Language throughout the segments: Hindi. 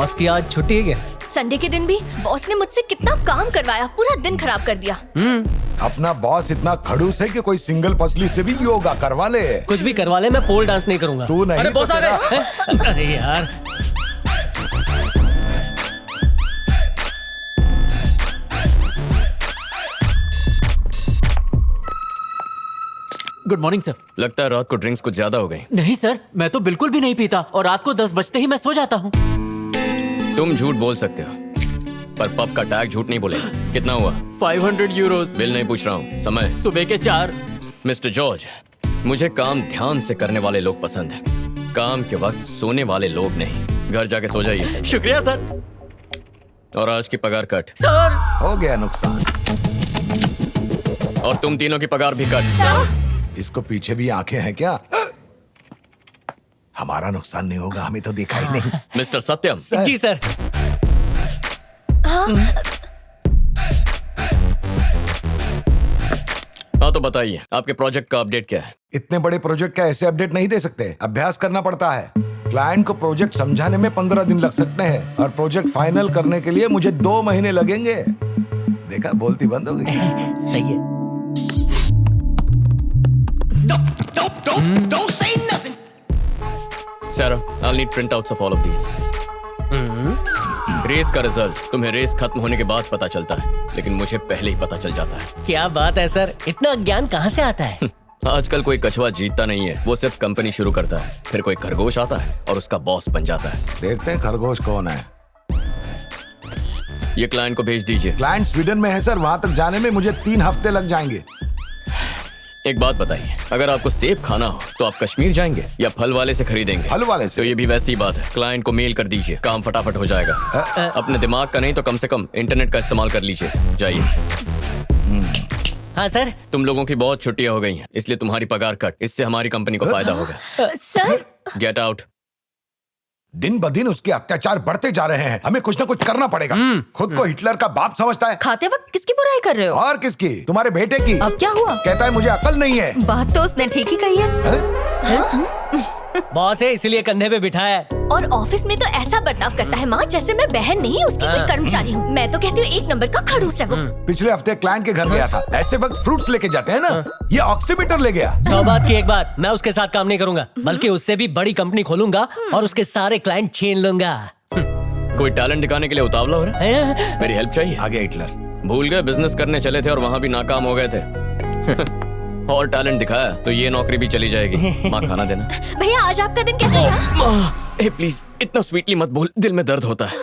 बॉस की आज छुट्टी है क्या? संडे के दिन भी बॉस ने मुझसे कितना काम करवाया, पूरा दिन खराब कर दिया। अपना बॉस इतना खड़ूस है कि कोई सिंगल पसली से भी योगा करवा ले। कुछ भी करवा ले, मैं पोल डांस नहीं करूंगा। तू नहीं अरे तो बॉस आ तेरा- गए। अरे यार गुड मॉर्निंग सर। लगता है रात को ड्रिंक्स कुछ ज्यादा हो गई। नहीं सर, मैं तो बिल्कुल भी नहीं पीता और रात को 10 बजते ही मैं सो जाता हूँ। तुम झूठ बोल सकते हो, पर पब का टैग झूठ नहीं बोलेगा। कितना हुआ? 500 यूरोज। बिल नहीं पूछ रहा हूँ, समय। सुबह के 4। मिस्टर जॉर्ज, मुझे काम ध्यान से करने वाले लोग पसंद है, काम के वक्त सोने वाले लोग नहीं। घर जाके सो जाइए। शुक्रिया सर। और आज की पगार कट। सर हो गया नुकसान। और तुम तीनों की पगार भी कट। इसको पीछे भी आंखें हैं क्या? हमारा नुकसान नहीं होगा, हमें तो देखा ही नहीं। मिस्टर सत्यम। जी सर। हाँ तो बताइए, आपके प्रोजेक्ट का अपडेट क्या है? इतने बड़े प्रोजेक्ट का ऐसे अपडेट नहीं दे सकते, अभ्यास करना पड़ता है। क्लाइंट को प्रोजेक्ट समझाने में 15 दिन लग सकते हैं और प्रोजेक्ट फाइनल करने के लिए मुझे 2 महीने लगेंगे। देखा, बोलती बंद हो गई। सही है। Sarah, I'll need printouts of all of these. Race का रिजल्ट तुम्हें रेस खत्म होने के बाद पता चलता है, लेकिन मुझे पहले ही पता चल जाता है। क्या बात है सर, इतना ज्ञान कहाँ से आता है? आजकल कोई कछुआ जीतता नहीं है, वो सिर्फ कंपनी शुरू करता है, फिर कोई खरगोश आता है और उसका बॉस बन जाता है। देखते हैं खरगोश कौन है। ये क्लाइंट को भेज दीजिए। क्लाइंट स्वीडन में है सर, वहाँ तक जाने में मुझे 3 हफ्ते लग जाएंगे। एक बात बताइए, अगर आपको सेब खाना हो तो आप कश्मीर जाएंगे या फल वाले से खरीदेंगे? फल वाले से। तो ये भी वैसी ही बात है, क्लाइंट को मेल कर दीजिए, काम फटाफट हो जाएगा। अपने दिमाग का नहीं तो कम से कम इंटरनेट का इस्तेमाल कर लीजिए। जाइए। हाँ सर। तुम लोगों की बहुत छुट्टियां हो गई हैं, इसलिए तुम्हारी पगार कट। इससे हमारी कंपनी को फायदा होगा। Sir get out. दिन ब दिन उसके अत्याचार बढ़ते जा रहे हैं, हमें कुछ ना कुछ करना पड़ेगा। खुद को हिटलर का बाप समझता है। खाते वक्त किसकी बुराई कर रहे हो? और किसकी? तुम्हारे बेटे की। अब क्या हुआ? कहता है मुझे अकल नहीं है। बात तो उसने ठीक ही कही है। बॉस है इसलिए कंधे पे बिठाया है। और ऑफिस में तो ऐसा बर्ताव करता है माँ जैसे मैं बहन नहीं उसकी कोई कर्मचारी हूँ। मैं तो कहती हूँ 1 नंबर का खड़ूस है वो। पिछले हफ्ते क्लाइंट के घर गया था, ऐसे वक्त फ्रूट्स लेके जाते हैं ना, ये ऑक्सीमीटर ले गया। 100 बात की एक बात, मैं उसके साथ काम नहीं करूंगा, बल्कि उससे भी बड़ी कंपनी खोलूंगा और उसके सारे क्लाइंट छीन लूंगा। कोई टैलेंट दिखाने के लिए उतावला हो रहा है? मेरी हेल्प चाहिए? आ गया हिटलर। भूल गए बिजनेस करने चले थे और वहाँ भी नाकाम हो गए थे। और टैलेंट दिखाया तो ये नौकरी भी चली जाएगी। माँ खाना देना। भैया आज आपका दिन कैसा रहा? माँ, ए प्लीज इतना स्वीटली मत बोल, दिल में दर्द होता है।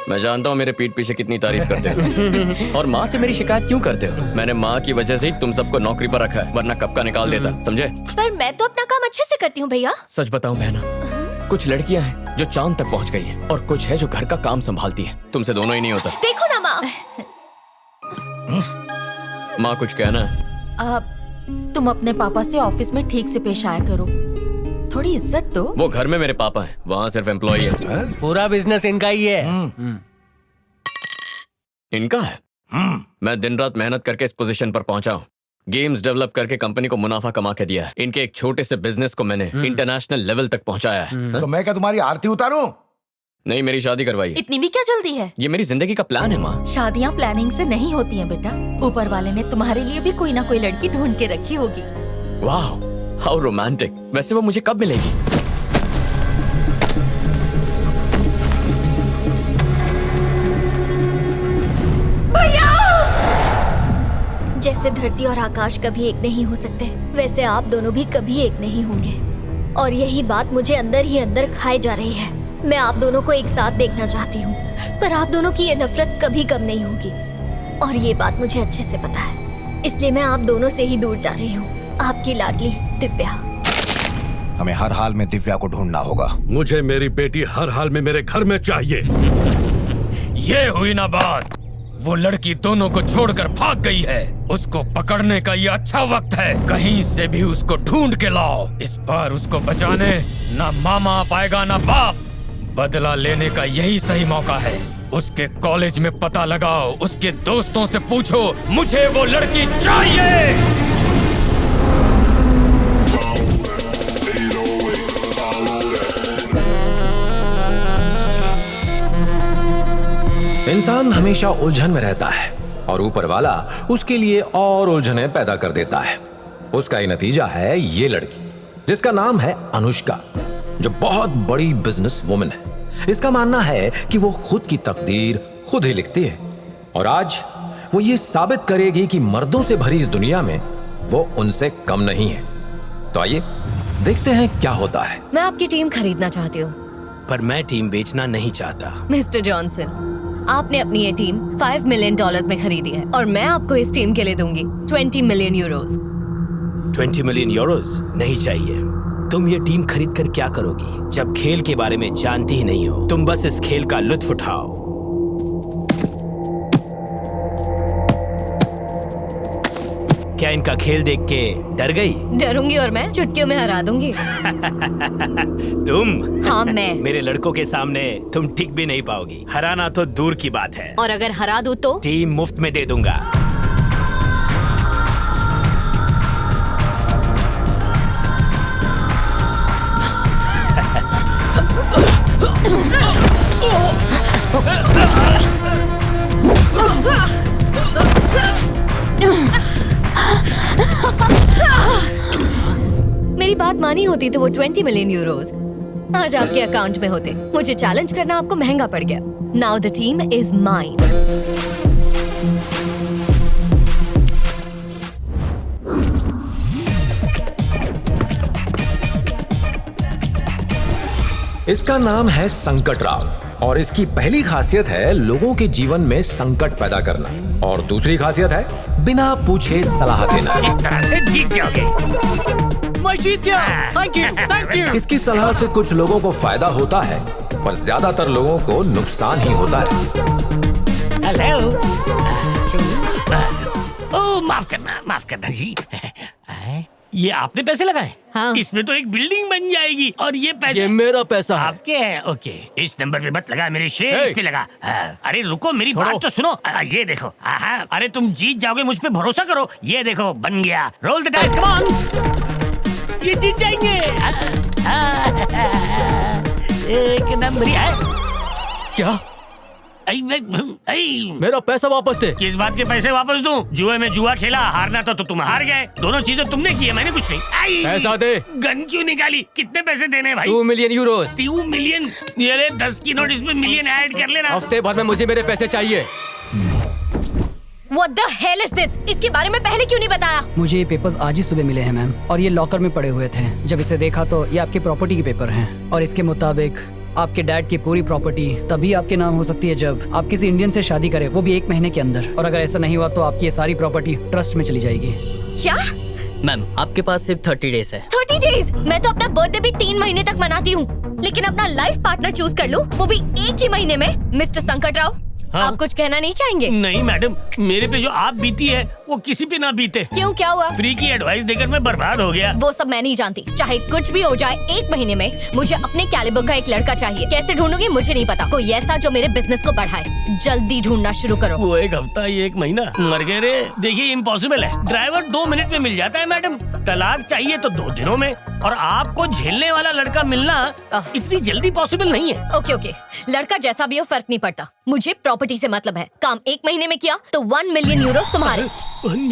मैं जानता हूँ मेरे पीठ पीछे कितनी तारीफ करते हो और माँ से मेरी शिकायत क्यों करते हो। मैंने माँ की वजह से ही तुम सबको नौकरी पर रखा है, वरना कब का निकाल देता, समझे? पर मैं तो अपना काम अच्छे से करती हूँ भैया। सच बताऊं बहना, कुछ लड़कियां हैं जो चांद तक पहुंच गई हैं और कुछ है जो घर का काम संभालती है। तुमसे दोनों ही नहीं होता। देखो ना माँ। माँ कुछ कहना है? तुम अपने पापा से ऑफिस में ठीक से पेश आया करो, थोड़ी इज्जत दो। वो घर में मेरे पापा हैं, वहाँ सिर्फ एम्प्लॉई है। पूरा बिजनेस इनका ही है। इनका है? मैं दिन रात मेहनत करके इस पोजीशन पर पहुंचा हूँ। गेम्स डेवलप करके कंपनी को मुनाफा कमा के दिया है। इनके एक छोटे से बिजनेस को मैंने इंटरनेशनल लेवल तक पहुंचाया है। तो मैं क्या तुम्हारी आरती उतारूं? नहीं, मेरी शादी करवाइए। इतनी भी क्या जल्दी है? ये मेरी जिंदगी का प्लान है माँ। शादियाँ प्लानिंग से नहीं होती हैं बेटा, ऊपर वाले ने तुम्हारे लिए भी कोई ना कोई लड़की ढूंढ के रखी होगी। वाह, हाउ रोमांटिक। वैसे वो मुझे कब मिलेगी? जैसे धरती और आकाश कभी एक नहीं हो सकते, वैसे आप दोनों भी कभी एक नहीं होंगे। और यही बात मुझे अंदर ही अंदर खाए जा रही है। मैं आप दोनों को एक साथ देखना चाहती हूँ, पर आप दोनों की ये नफरत कभी कम नहीं होगी और ये बात मुझे अच्छे से पता है। इसलिए मैं आप दोनों से ही दूर जा रही हूँ। आपकी लाडली दिव्या। हमें हर हाल में दिव्या को ढूंढना होगा। मुझे मेरी बेटी हर हाल में मेरे घर में चाहिए। ये हुई ना बात, वो लड़की दोनों को छोड़कर भाग गई है। उसको पकड़ने का ये अच्छा वक्त है, कहीं से भी उसको ढूंढ के लाओ। इस बार उसको बचाने ना मामा आ पाएगा ना बाप। बदला लेने का यही सही मौका है। उसके कॉलेज में पता लगाओ, उसके दोस्तों से पूछो, मुझे वो लड़की चाहिए। इंसान हमेशा उलझन में रहता है और ऊपर वाला उसके लिए और उलझनें पैदा कर देता है। उसका ही नतीजा है ये लड़की जिसका नाम है अनुष्का, जो बहुत बड़ी बिजनेस वुमन है। इसका मानना है कि वो खुद की तकदीर खुद ही लिखती है और आज वो ये साबित करेगी कि मर्दों से भरी इस दुनिया में वो उनसे कम नहीं है। तो आइए देखते हैं क्या होता है। मैं आपकी टीम खरीदना चाहती हूँ। पर मैं टीम बेचना नहीं चाहता। मिस्टर जॉनसन, आपने अपनी ये टीम $5 मिलियन में खरीदी है और मैं आपको इस टीम के लिए दूंगी 20 मिलियन यूरोज। 20 मिलियन यूरोज नहीं चाहिए। तुम ये टीम खरीद कर क्या करोगी जब खेल के बारे में जानती ही नहीं हो? तुम बस इस खेल का लुत्फ उठाओ। क्या इनका खेल देख के डर गई? डरूंगी और मैं चुटकियों में हरा दूंगी। तुम? हाँ मैं। मेरे लड़कों के सामने तुम टिक भी नहीं पाओगी। हराना तो दूर की बात है। और अगर हरा दूं तो? टीम मुफ्त में दे दूंगा। मेरी बात मानी होती तो वो 20 मिलियन यूरोज आज आपके अकाउंट में होते। मुझे चैलेंज करना आपको महंगा पड़ गया। Now the team is mine. इसका नाम है संकट राव और इसकी पहली खासियत है लोगों के जीवन में संकट पैदा करना और दूसरी खासियत है बिना पूछे सलाह देना। इस तरह से जीत जाओगे। मैं जीत गया। Thank you, thank you. इसकी सलाह से कुछ लोगों को फायदा होता है पर ज्यादातर लोगों को नुकसान ही होता है। हेलो। ओह माफ करना जी। ये आपने पैसे लगाए? हाँ। इसमें तो एक बिल्डिंग बन जाएगी और ये पैसे ये मेरा पैसा है। आपके हैं? ओके, इस नंबर पे मत लगा, मेरे शेर इस पे लगा। अरे रुको, मेरी बात तो सुनो। ये देखो। अरे तुम जीत जाओगे, मुझ पे भरोसा करो। ये देखो बन गया। Roll the dice, come on. ये जीत जाएंगे। एक नंबर है। क्या? मेरा पैसा वापस दे। किस बात के पैसे वापस दूं? जुए में जुआ खेला, हारना तो तुम हार गए। दोनों चीजें तुमने की है, मैंने कुछ नहीं। पैसा दे। गन क्यों निकाली? कितने पैसे देने हैं भाई? 2 मिलियन यूरोज। 2 मिलियन? ये 10 की नोट, इसमें मिलियन ऐड कर लेना। हफ्ते भर में मुझे मेरे पैसे चाहिए। What the hell is this? इसके बारे में पहले क्यों नहीं बताया? मुझे ये पेपर्स आज ही सुबह मिले हैं मैम और ये लॉकर में पड़े हुए थे। जब इसे देखा तो ये आपके प्रॉपर्टी के पेपर हैं और इसके मुताबिक आपके डैड की पूरी प्रॉपर्टी तभी आपके नाम हो सकती है जब आप किसी इंडियन से शादी करें, वो भी 1 महीने के अंदर। और अगर ऐसा नहीं हुआ तो आपकी ये सारी प्रॉपर्टी ट्रस्ट में चली जाएगी। क्या? मैम आपके पास सिर्फ 30 डेज है। 30 डेज? मैं तो अपना बर्थडे भी 3 महीने तक मनाती हूँ, लेकिन अपना लाइफ पार्टनर चूज कर लूँ वो भी 1 ही महीने में। मिस्टर संकट राव, आप कुछ कहना नहीं चाहेंगे? नहीं मैडम, मेरे पे जो आप बीती है वो किसी पे ना बीते। क्यों, क्या हुआ? फ्री की एडवाइस देकर मैं बर्बाद हो गया। वो सब मैं नहीं जानती। चाहे कुछ भी हो जाए, 1 महीने में मुझे अपने कैलिबर का एक लड़का चाहिए। कैसे ढूंढूंगी मुझे नहीं पता। कोई ऐसा जो मेरे बिजनेस को बढ़ाए। जल्दी ढूंढना शुरू करो। वो 1 हफ्ता, 1 महीना, मर गए रे। देखिए इम्पॉसिबल है। ड्राइवर 2 मिनट में मिल जाता है मैडम। तलाक चाहिए तो 2 दिनों में, और आपको झेलने वाला लड़का मिलना इतनी जल्दी पॉसिबल नहीं है। ओके, लड़का जैसा भी हो फर्क नहीं पड़ता। मुझे प्रॉपर्टी से मतलब है। काम 1 महीने में किया तो 1 मिलियन यूरोस तुम्हारे।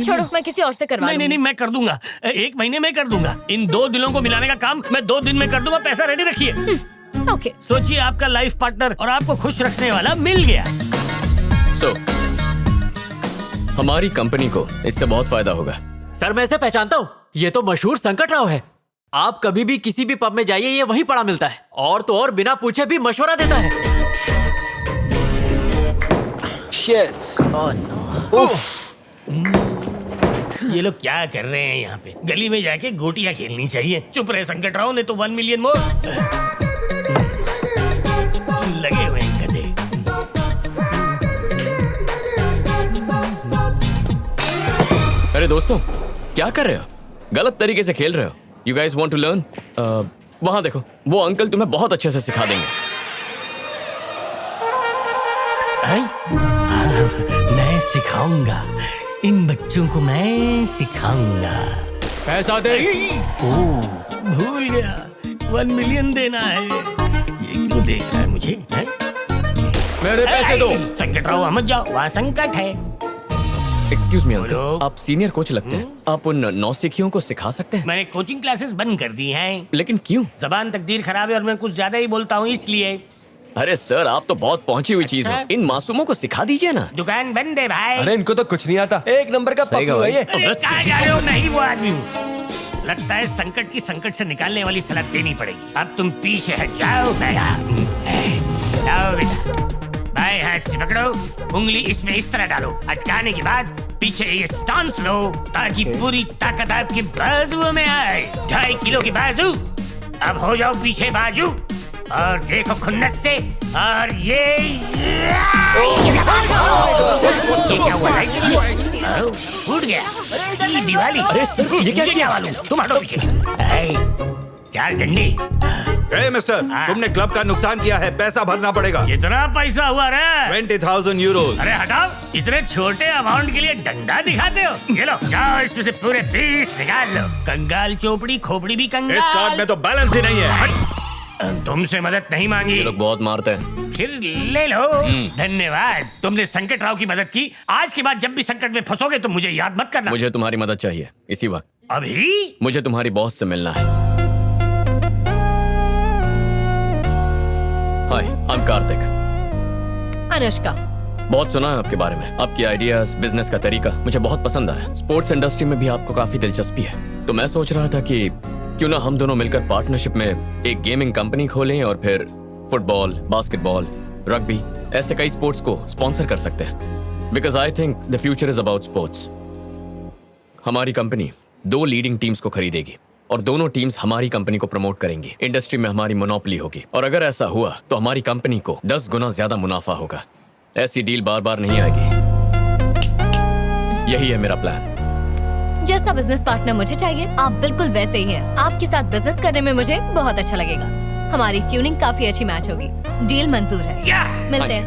छोड़ो, मैं किसी और से करवा नहीं, मैं कर दूंगा। 1 महीने में कर दूंगा। इन 2 दिनों को मिलाने का काम मैं 2 दिन में कर दूंगा। पैसा रेडी रखिए। ओके। सोचिए, आपका लाइफ पार्टनर और आपको खुश रखने वाला मिल गया। हमारी कंपनी को इससे बहुत फायदा होगा। सर मैं इसे पहचानता हूँ। ये तो मशहूर संकट राव है। आप कभी भी किसी भी पब में जाइए, ये वहीं पड़ा मिलता है। और तो और बिना पूछे भी मशवरा देता है। Shit. Oh no. ये लोग क्या कर रहे हैं यहाँ पे? गली में जाके गोटियां खेलनी चाहिए। चुप रहे संकट राव, ने तो 1 मिलियन मोर। लगे हुए हैं गधे। अरे दोस्तों, क्या कर रहे हो? गलत तरीके से खेल रहे हो। You guys want to learn? वहाँ देखो, वो अंकल तुम्हें बहुत अच्छे से सिखा देंगे। मैं सिखाऊंगा, इन बच्चों को मैं सिखाऊंगा। पैसा दे। भूल गया, 1 मिलियन देना है। ये क्यों देख रहा है मुझे? मेरे पैसे दो। संकट राव मत जाओ, वहाँ संकट है। एक्सक्यूज मी अंकल, आप सीनियर कोच लगते हैं। आप उन नौसिखियों को सिखा सकते हैं? मैंने कोचिंग क्लासेस बंद कर दी हैं। लेकिन क्यों? जबान तकदीर खराब है और मैं कुछ ज्यादा ही बोलता हूँ इसलिए। अरे सर, आप तो बहुत पहुंची हुई चीज है। इन मासूमों को सिखा दीजिए ना। दुकान बंद है भाई। अरे इनको तो कुछ नहीं आता, एक नंबर का पक्लू है ये। अरे कहाँ जा रहे हो? नहीं वो आदमी हूँ। लगता है संकट की संकट से निकालने वाली सलाह देनी पड़ेगी। अब तुम पीछे हट जाओ। जाओ बेटा, बाएं हाथ से पकड़ो, उंगली इसमें इस तरह डालो, अटकाने के बाद पीछे ये स्टांस लो ताकि पूरी ताकत आपके बाजुओं में आए। 2.5 किलो की बाजू। अब हो जाओ पीछे बाजू और देखो खुन्नस से। और ये क्या हुआ? फूट गया। ये दिवाली। अरे सर, ये क्या किया? वालों तुम हटो पीछे। 4 डंडे। मिस्टर, तुमने क्लब का नुकसान किया है, पैसा भरना पड़ेगा। कितना पैसा हुआ रे? 20,000 यूरोज। अरे हटाओ, इतने छोटे अमाउंट के लिए डंडा दिखाते हो? ये लो, जाओ इसमें से पूरे 20 निकाल लो। कंगाल चोपड़ी खोपड़ी भी कंगाल। इस कार्ड में तो बैलेंस ही नहीं है। तुमसे मदद नहीं मांगी। ये लोग बहुत मारते हैं। फिर ले लो। धन्यवाद, तुमने संकट राव की मदद की। आज के बाद जब भी संकट में फंसोगे तो मुझे याद मत करना। मुझे तुम्हारी मदद चाहिए इसी वक्त। अभी? मुझे तुम्हारी बॉस से मिलना है। हाय, आई एम कार्तिक। अनुष्का। बहुत सुना है आपके बारे में। आपकी आइडियाज, बिजनेस का तरीका मुझे बहुत पसंद आया। स्पोर्ट्स इंडस्ट्री में भी आपको काफी दिलचस्पी है। तो मैं सोच रहा था कि क्यों ना हम दोनों मिलकर पार्टनरशिप में एक गेमिंग कंपनी खोलें और फिर फुटबॉल, बास्केटबॉल, रग्बी, ऐसे कई स्पोर्ट्स को स्पॉन्सर कर सकते हैं। Because I think the future is about sports. हमारी कंपनी 2 लीडिंग टीम्स को खरीदेगी और दोनों टीम्स हमारी कंपनी को प्रमोट करेंगी। इंडस्ट्री में हमारी मोनोपोली होगी और अगर ऐसा हुआ तो हमारी कंपनी को 10 गुना ज्यादा मुनाफा होगा। ऐसी डील बार बार नहीं आएगी। यही है मेरा प्लान। जैसा बिजनेस पार्टनर मुझे चाहिए, आप बिल्कुल वैसे ही हैं। आपके साथ बिजनेस करने में मुझे बहुत अच्छा लगेगा। हमारी ट्यूनिंग काफी अच्छी मैच होगी। डील मंजूर है। मिलते हैं।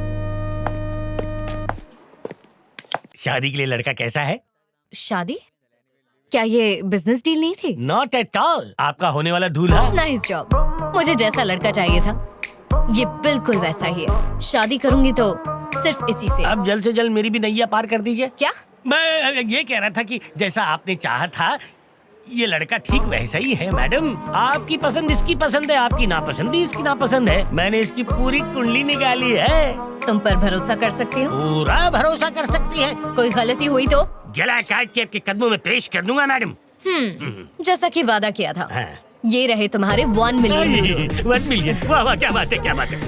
शादी के लिए लड़का कैसा है? शादी? क्या ये बिजनेस डील नहीं थी? Not at all. आपका होने वाला दूल्हा। Nice job. मुझे जैसा लड़का चाहिए था ये बिल्कुल वैसा ही है। शादी करूंगी तो सिर्फ इसी से। अब जल्द से जल्द मेरी भी नैया पार कर दीजिए। क्या? मैं ये कह रहा था कि जैसा आपने चाहा था ये लड़का ठीक वैसा ही है मैडम। आपकी पसंद इसकी पसंद है, आपकी नापसंद इसकी नापसंद है। मैंने इसकी पूरी कुंडली निकाली है। तुम पर भरोसा कर सकती हो? पूरा भरोसा कर सकती है। कोई गलती हुई तो गला काट के आपके कदमों में पेश कर दूंगा मैडम। जैसा कि वादा किया था। ये रहे तुम्हारे 1 मिलियन। 1 मिलियन? वाह वाह, क्या बात है, क्या बात है।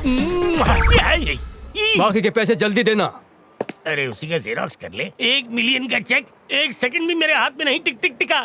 बाकी के पैसे जल्दी देना। अरे उसी का जेरोक्स कर ले। 1 मिलियन का चेक 1 सेकंड भी मेरे हाथ में नहीं टिक टिक टिका।